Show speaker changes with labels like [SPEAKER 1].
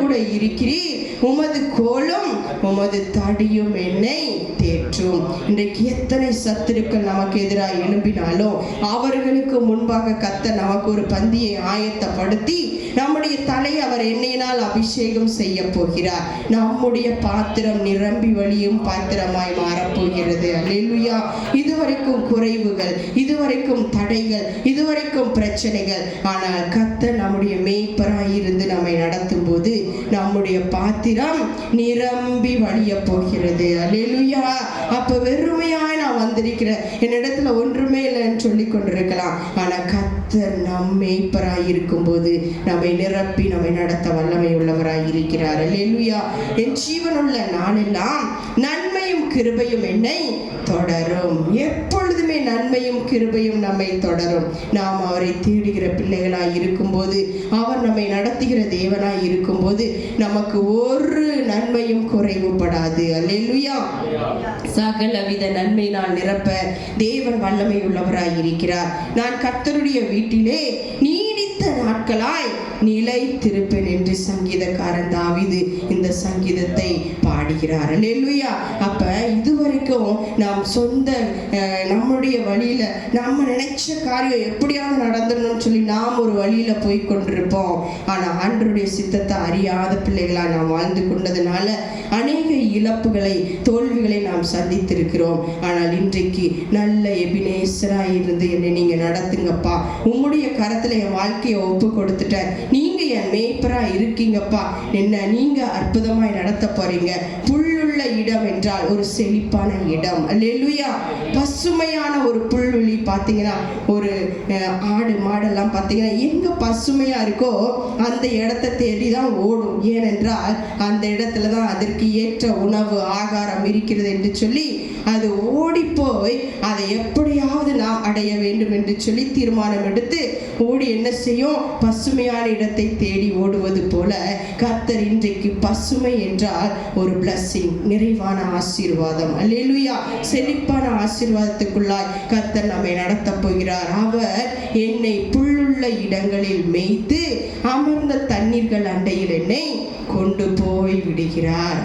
[SPEAKER 1] கூட இருக்கிறீர், உமது கோலும் உமது தடியும் என்னை தேற்றும். இன்றைக்கு எத்தனை சத்துருக்கள் நமக்கு எதிராக எழும்பினாலும் அவர்களுக்கு முன்பாக கர்த்தர் நமக்கு ஒரு பந்தியை ஆயத்தப்படுத்தி நம்முடைய தலை அவர் எண்ணெயினால் அபிஷேகம் செய்ய போகிறார். நம்முடைய பாத்திரம் நிரம்பி வழியும் பாத்திரமாய் மாறப்போகிறது. அல்லேலூயா. இதுவரைக்கும் குறைவுகள், இதுவரைக்கும் தடைகள், இதுவரைக்கும் பிரச்சனைகள், ஆனால் கர்த்தர் நம்முடைய மேய்ப்பராய் இருந்து நம்மை நடத்தும் போது நம்முடைய பாத்திரம் நிரம்பி வழிய போகிறது. அல்லேலூயா. அப்ப வெறுமையாய் நான் வந்திருக்கிறேன், என்னிடத்துல ஒன்றுமே இல்லைன்னு சொல்லி கொண்டிருக்கலாம். ஆனா கர்த்தர் நம் மேய்ப்பராய் இருக்கும் போது நம்மை நிரப்பி நம்மை நடத்த வல்லமை உள்ளவராய் இருக்கிறார். அல்லேலூயா. என் ஜீவனுள்ள நாளெல்லாம் நன்மையும் கிருபையும் என்னை தொடரும். எப்பொழுதுமே நன்மையும் கிருபையும் நம்மை தொடரும். நாம் அவரை தேடுகிற பிள்ளைகளாய் இருக்கும்போது, அவர் நம்மை நடத்துகிற தேவனாய் இருக்கும்போது நமக்கு ஒரு நன்மையும் குறைவுபடாது. அல்லேலூயா. சகலவித நன்மையினால் நிரப்ப தேவன் வல்லமை உள்ளவராய் இருக்கிறார். நான் கர்த்தருடைய வீட்டிலே நீடித்த நாட்களாய் நிலைத்திருப்பேன் என்று சங்கீதக்காரன் தாவீது இந்த சங்கீதத்தை பாடுகிறார். அல்லேலூயா. அப்ப இதுவரைக்கும் நாம் சொந்த நம்முடைய வழியில நம்ம நினைச்ச காரியம் எப்படியாவது நடந்துடணும்னு சொல்லி நாம் ஒரு வழியில போய் கொண்டிருப்போம். ஆனா ஆண்டவருடைய சித்தத்தை அறியாத பிள்ளைகளா நாம் வாழ்ந்து கொண்டதுனால அநேக இழப்புகளை, தோல்விகளை நாம் சந்தித்திருக்கிறோம். ஆனால் இன்றைக்கு நல்ல எபினேசராய் இருந்து என்னை நீங்க நடத்துங்கப்பா, உம்முடைய கரத்துல என் வாழ்க்கையை ஒப்பு கொடுத்துட்டேன், நீங்க என் மேய்ப்பரா இருக்கீங்கப்பா, என்ன நீங்க அற்புதமாய் நடத்த போறீங்க. புல்லுள்ள இடம் என்றால் ஒரு செழிப்பான இடம். அல்லேலூயா. பசுமையான ஒரு புல்வெளி பார்த்தீங்கன்னா, ஒரு ஆடு மாடெல்லாம் பார்த்தீங்கன்னா எங்க பசுமையா இருக்கோ அந்த இடத்தை தேடி தான் ஓடும். ஏனென்றால் அந்த இடத்துல தான் அதற்கு ஏற்ற உணவு ஆகாரம் இருக்கிறது என்று சொல்லி அது ஓடி போய் அதை எப்படியாவது நாம் அடைய வேண்டும் என்று சொல்லி தீர்மானம் எடுத்து ஓடி என்ன செய்யும், பசுமையான இடத்தை தேடி ஓடுவது போல கர்த்தர் இன்றைக்கு பசுமை என்றால் ஒரு பிளஸிங், நிறைவான ஆசீர்வாதம். அல்லேலூயா. செழிப்பான ஆசீர்வாதத்துக்குள்ளாய் கர்த்தர் நம்மை நடத்த போகிறார். அவர் என்னை புல்லுள்ள இடங்களில் மேய்த்து அமர்ந்த தண்ணீர்கள் அண்டையில் என்னை கொண்டு போய் விடுகிறார்.